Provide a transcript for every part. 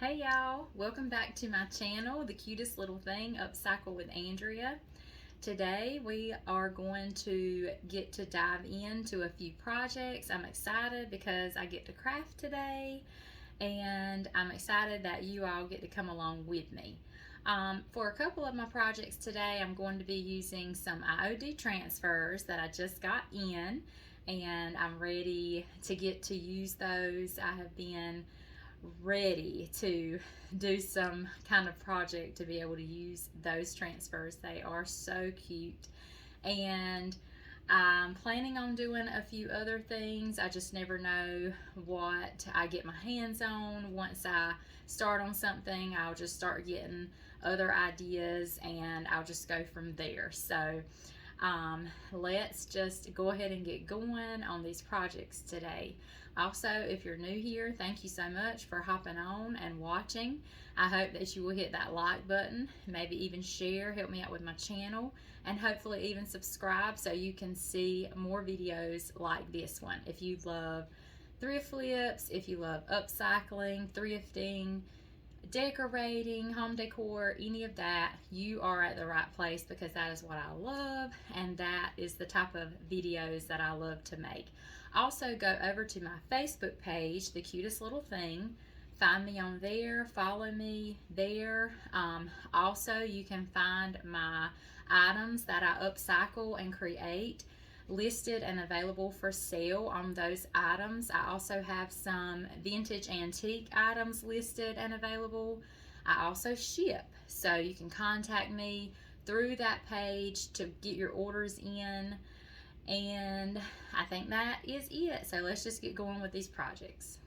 Hey y'all, welcome back to my channel, The Cutest Little Thing, Upcycle with Andrea. Today we are going to get to dive into a few projects. I'm excited because I get to craft today, and I'm excited that you all get to come along with me. For a couple of my projects today, I'm going to be using some IOD transfers that I just got in, and I'm ready to get to use those. I have been ready to do some kind of project to be able to use those transfers. They are so cute, and I'm planning on doing a few other things. I just never know what I get my hands on. Once I start on something, I'll just start getting other ideas and I'll just go from there. So let's just go ahead and get going on these projects today. Also, if you're new here, thank you so much for hopping on and watching. I hope that you will hit that like button, maybe even share, help me out with my channel, and hopefully even subscribe so you can see more videos like this one. If you love thrift flips, if you love upcycling, thrifting, decorating, home decor, any of that, you are at the right place, because that is what I love, and that is the type of videos that I love to make. Also, go over to my Facebook page, The Cutest Little Thing. Find me on there, follow me there. Also, you can find my items that I upcycle and create listed and available for sale on those items. I also have some vintage antique items listed and available. I also ship, so you can contact me through that page to get your orders in. And I think that is it. So let's just get going with these projects.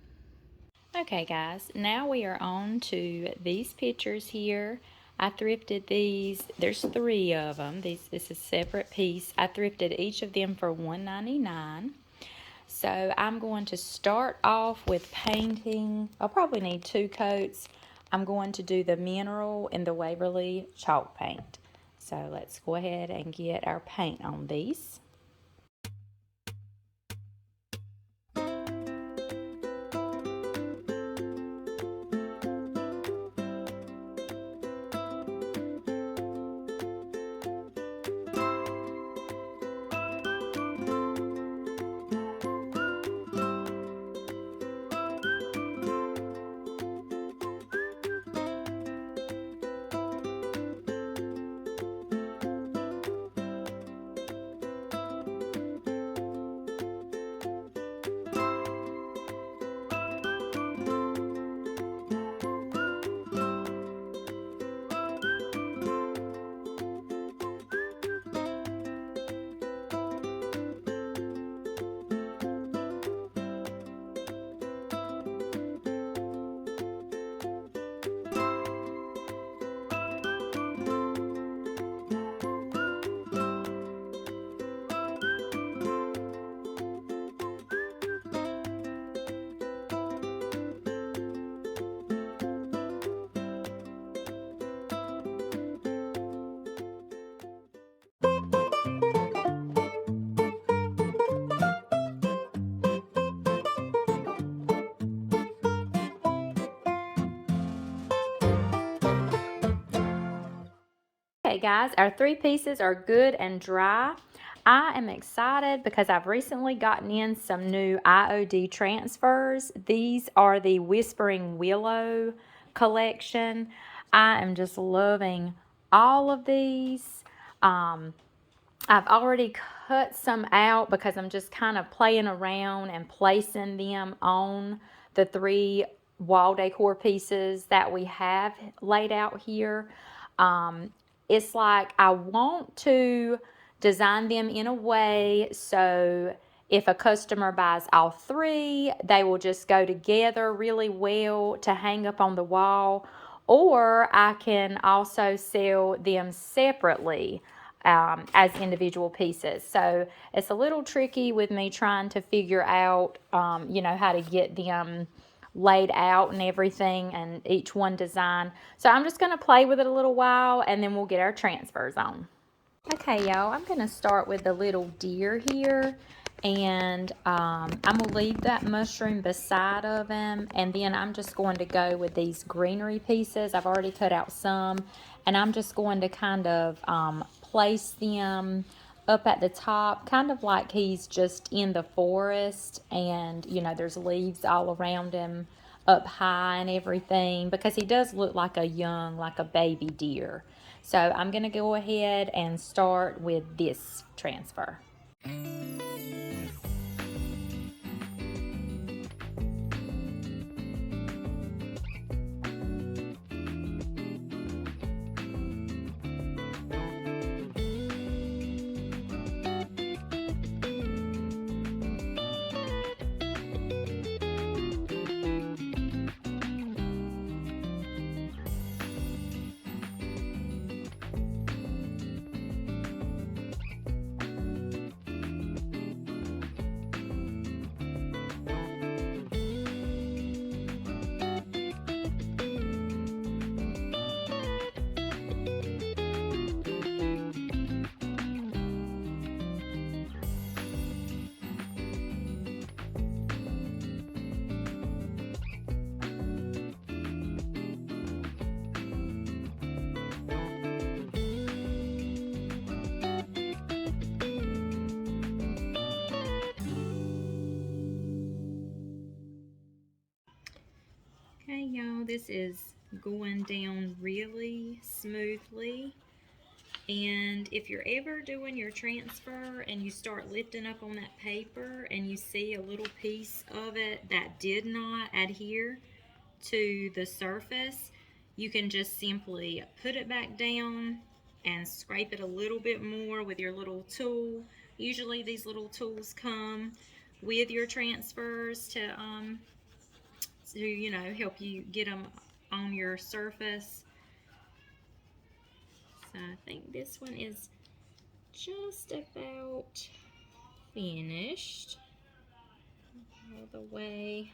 Okay guys, now we are on to these pictures here. I thrifted these. There's 3 of them. This is a separate piece. I thrifted each of them for $1.99. So I'm going to start off with painting. I'll probably need 2 coats. I'm going to do the mineral and the Waverly chalk paint. So let's go ahead and get our paint on these. Okay guys, our 3 pieces are good and dry. I am excited because I've recently gotten in some new IOD transfers. These are the Whispering Willow collection. I am just loving all of these. I've already cut some out because I'm just kind of playing around and placing them on the 3 wall decor pieces that we have laid out here. It's like I want to design them in a way so if a customer buys all 3, they will just go together really well to hang up on the wall, or I can also sell them separately as individual pieces. So it's a little tricky with me trying to figure out, you know, how to get them laid out and everything, and each one design. So I'm just going to play with it a little while, and then we'll get our transfers on. Okay, y'all, I'm going to start with the little deer here, And I'm going to leave that mushroom beside of him, and then I'm just going to go with these greenery pieces. I've already cut out some, and I'm just going to kind of place them up at the top, kind of like he's just in the forest, and you know, there's leaves all around him up high and everything, because he does look like a young, like a baby deer. So I'm going to go ahead and start with this transfer. Okay, y'all, this is going down really smoothly. And if you're ever doing your transfer and you start lifting up on that paper and you see a little piece of it that did not adhere to the surface, you can just simply put it back down and scrape it a little bit more with your little tool. Usually these little tools come with your transfers to you know, help you get them on your surface. So I think this one is just about finished all the way.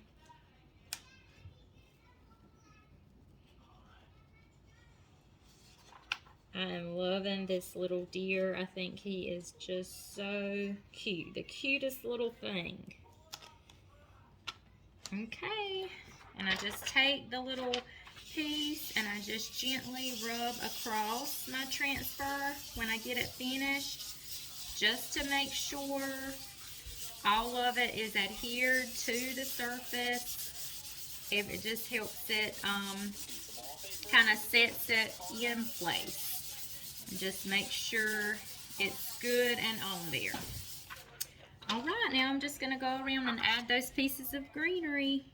I am loving this little deer. I think he is just so cute. The cutest little thing. Okay, and I just take the little piece and I just gently rub across my transfer when I get it finished, just to make sure all of it is adhered to the surface. If it just helps it, kind of sets it in place. And just make sure it's good and on there. All right, now I'm just going to go around and add those pieces of greenery.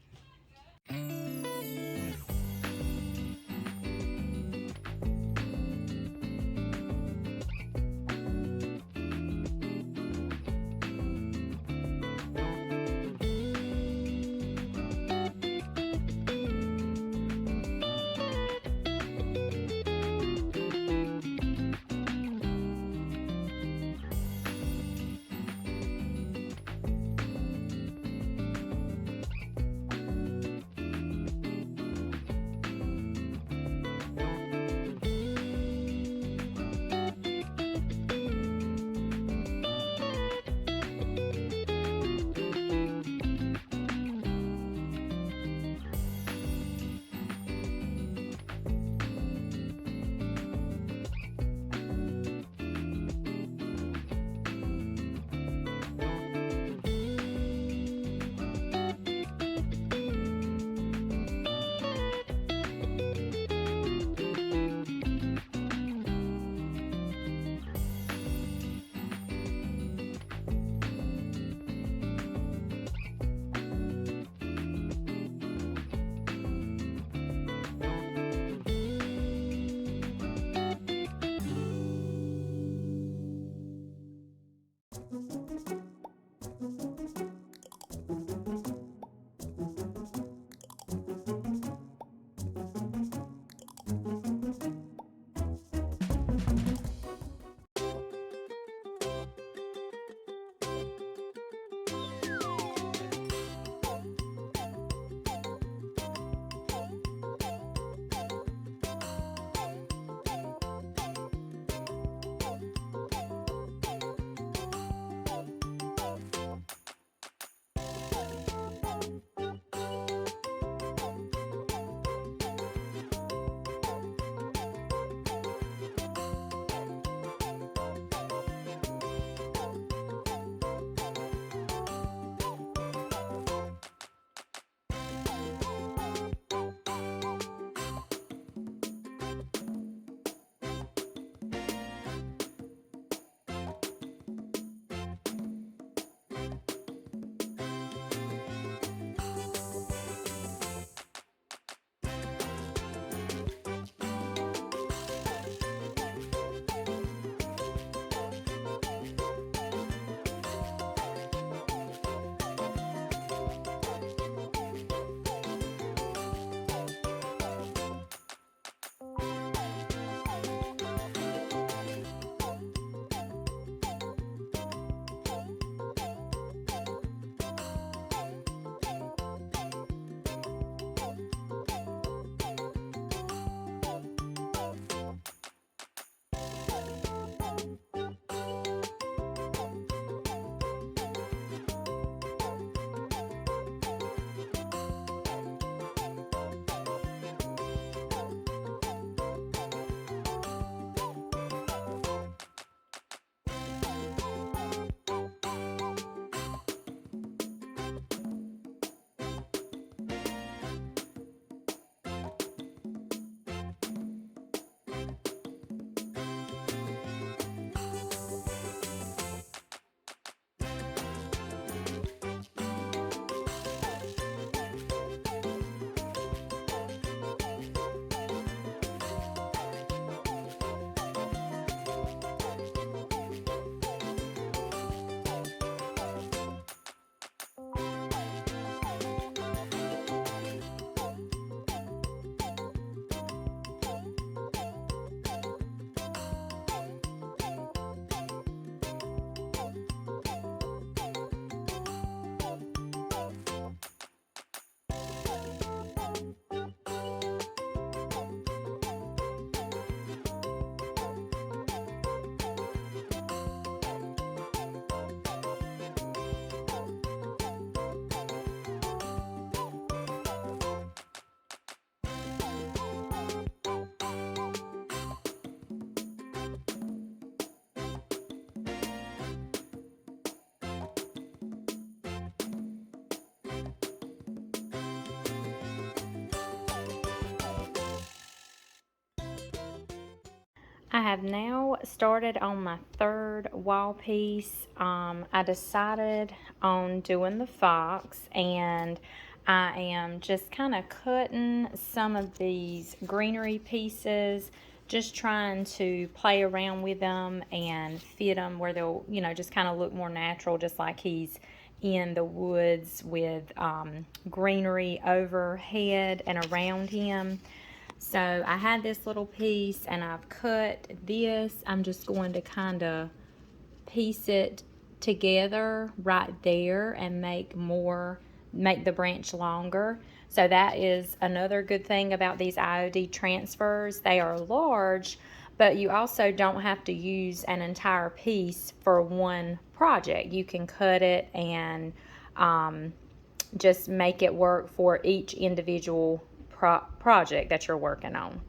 I have now started on my third wall piece. I decided on doing the fox, and I am just kind of cutting some of these greenery pieces, just trying to play around with them and fit them where they'll, just kind of look more natural, just like he's in the woods with greenery overhead and around him. So I had this little piece and I've cut this. I'm just going to kind of piece it together right there and make the branch longer. So that is another good thing about these IOD transfers. They are large, but you also don't have to use an entire piece for one project. You can cut it and just make it work for each individual project that you're working on.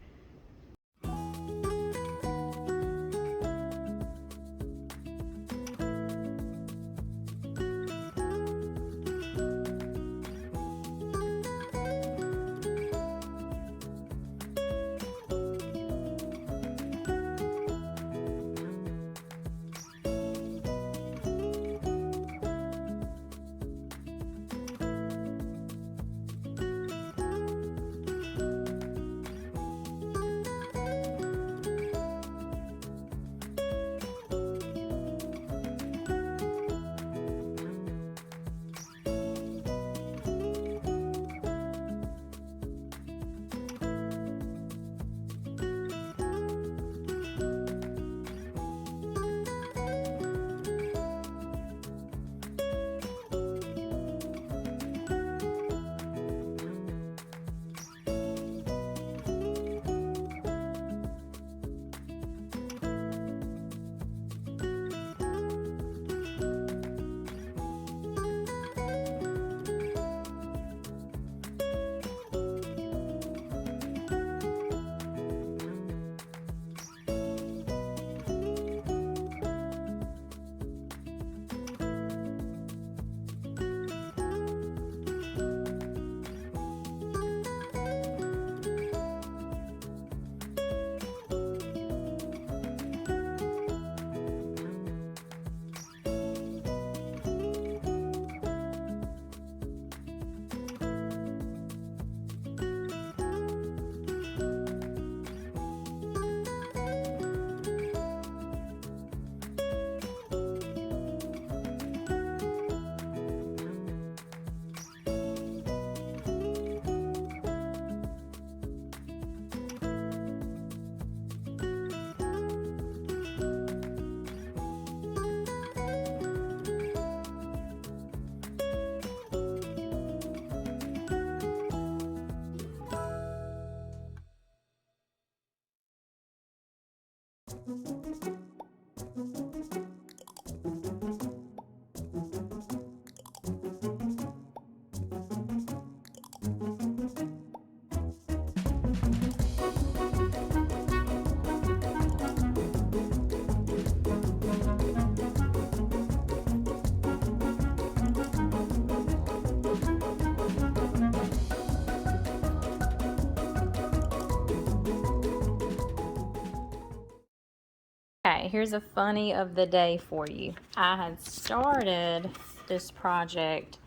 Okay, here's a funny of the day for you. I had started this project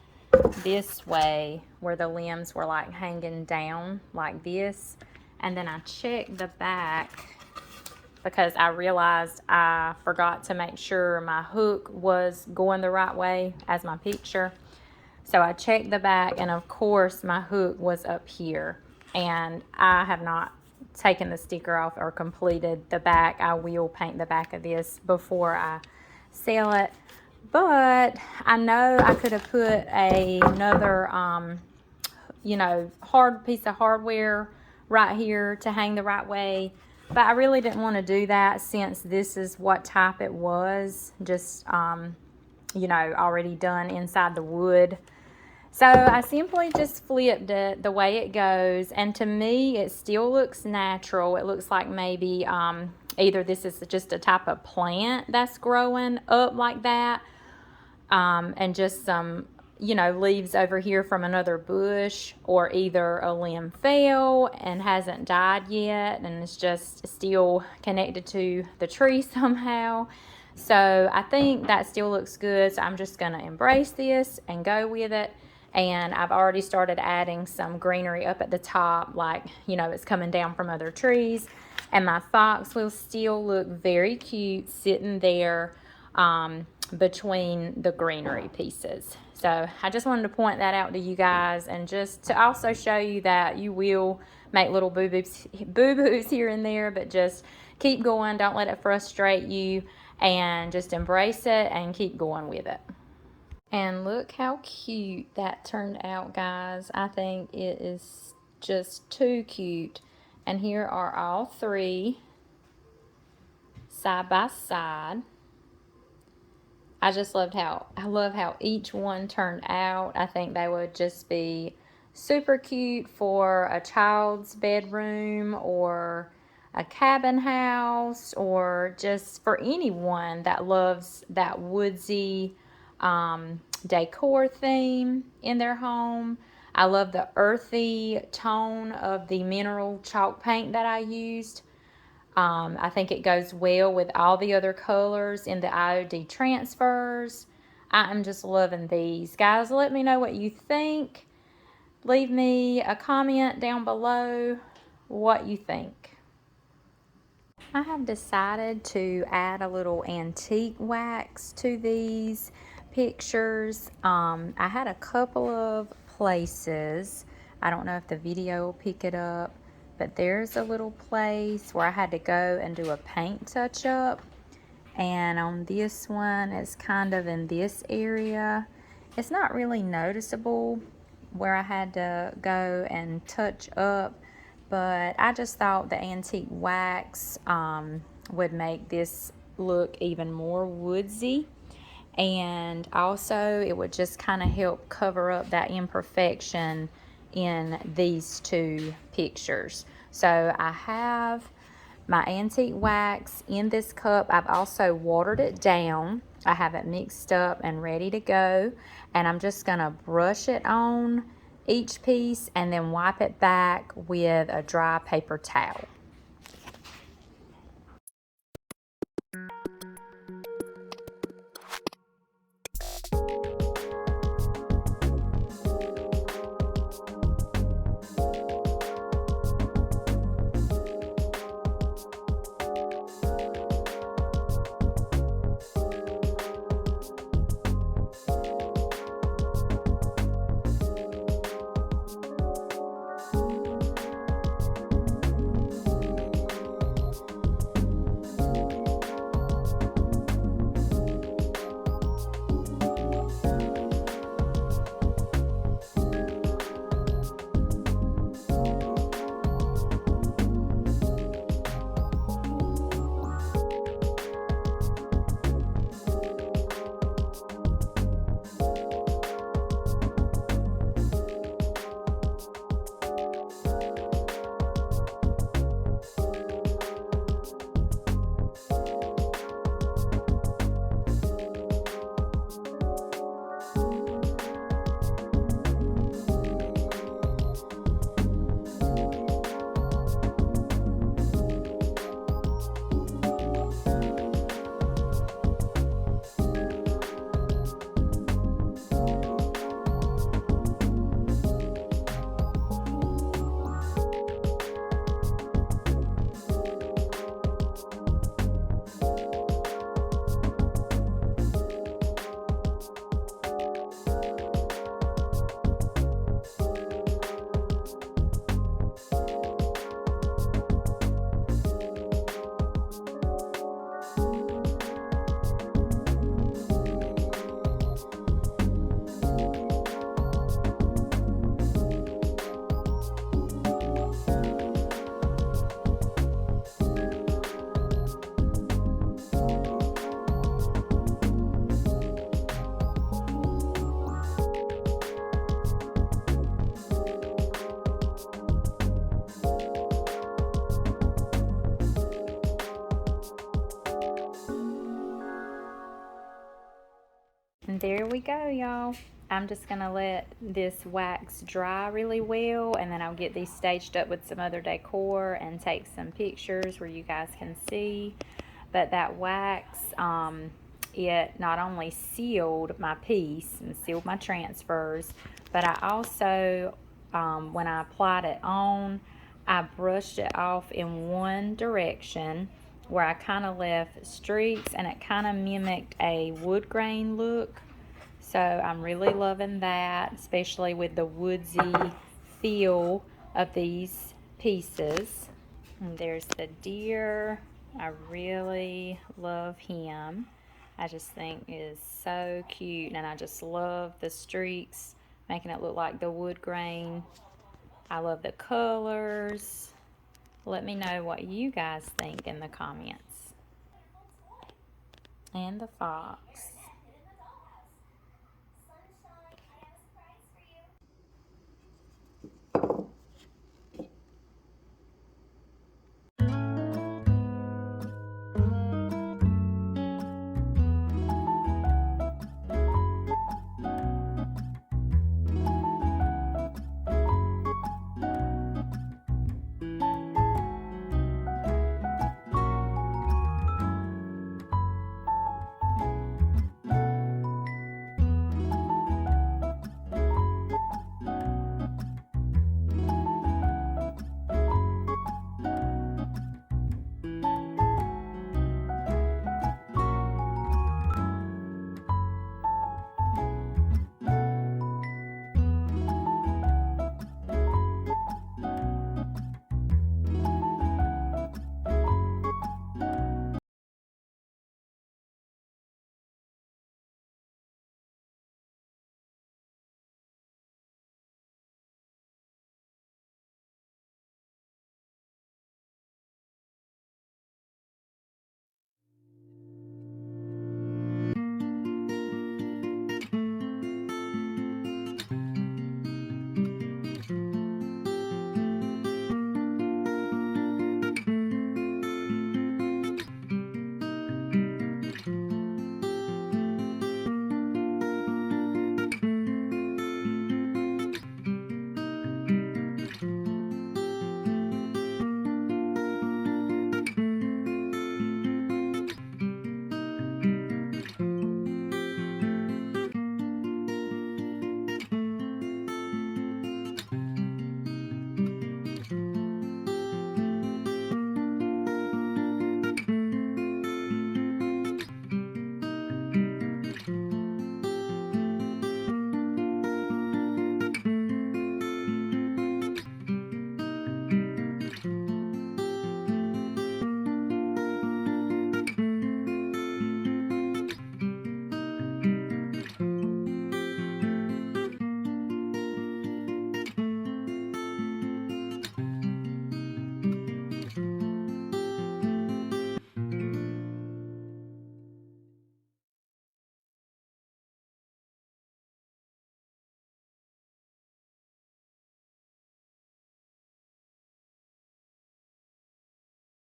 this way where the limbs were like hanging down like this, and then I checked the back because I realized I forgot to make sure my hook was going the right way as my picture. So I checked the back, and of course my hook was up here, and I have not taken the sticker off or completed the back. I will paint the back of this before I sell it, but I know I could have put another hard piece of hardware right here to hang the right way, but I really didn't want to do that since this is what type it was, just already done inside the wood. So I simply just flipped it the way it goes, and to me it still looks natural. It looks like maybe either this is just a type of plant that's growing up like that, and just some you know, leaves over here from another bush, or either a limb fell and hasn't died yet and it's just still connected to the tree somehow. So I think that still looks good. So I'm just going to embrace this and go with it. And I've already started adding some greenery up at the top, like, you know, it's coming down from other trees. And my fox will still look very cute sitting there between the greenery pieces. So I just wanted to point that out to you guys, and just to also show you that you will make little boo-boos here and there, but just keep going. Don't let it frustrate you, and just embrace it and keep going with it. And look how cute that turned out, guys. I think it is just too cute. And here are all three side by side. I love how each one turned out. I think they would just be super cute for a child's bedroom or a cabin house, or just for anyone that loves that woodsy decor theme in their home. I love the earthy tone of the mineral chalk paint that I used. I think it goes well with all the other colors in the IOD transfers. I am just loving these. Guys, let me know what you think. Leave me a comment down below what you think. I have decided to add a little antique wax to these pictures. I had a couple of places. I don't know if the video will pick it up, but there's a little place where I had to go and do a paint touch up. And on this one, it's kind of in this area. It's not really noticeable where I had to go and touch up, but I just thought the antique wax would make this look even more woodsy. And also it would just kind of help cover up that imperfection in these two pictures. So I have my antique wax in this cup. I've also watered it down. I have it mixed up and ready to go. And I'm just gonna brush it on each piece and then wipe it back with a dry paper towel. And there we go, y'all. I'm just going to let this wax dry really well, and then I'll get these staged up with some other decor and take some pictures where you guys can see. But that wax, it not only sealed my piece and sealed my transfers, but I also, when I applied it on, I brushed it off in one direction where I kind of left streaks, and it kind of mimicked a wood grain look. So I'm really loving that, especially with the woodsy feel of these pieces. And there's the deer. I really love him. I just think is so cute, and I just love the streaks, making it look like the wood grain. I love the colors. Let me know what you guys think in the comments. And the fox.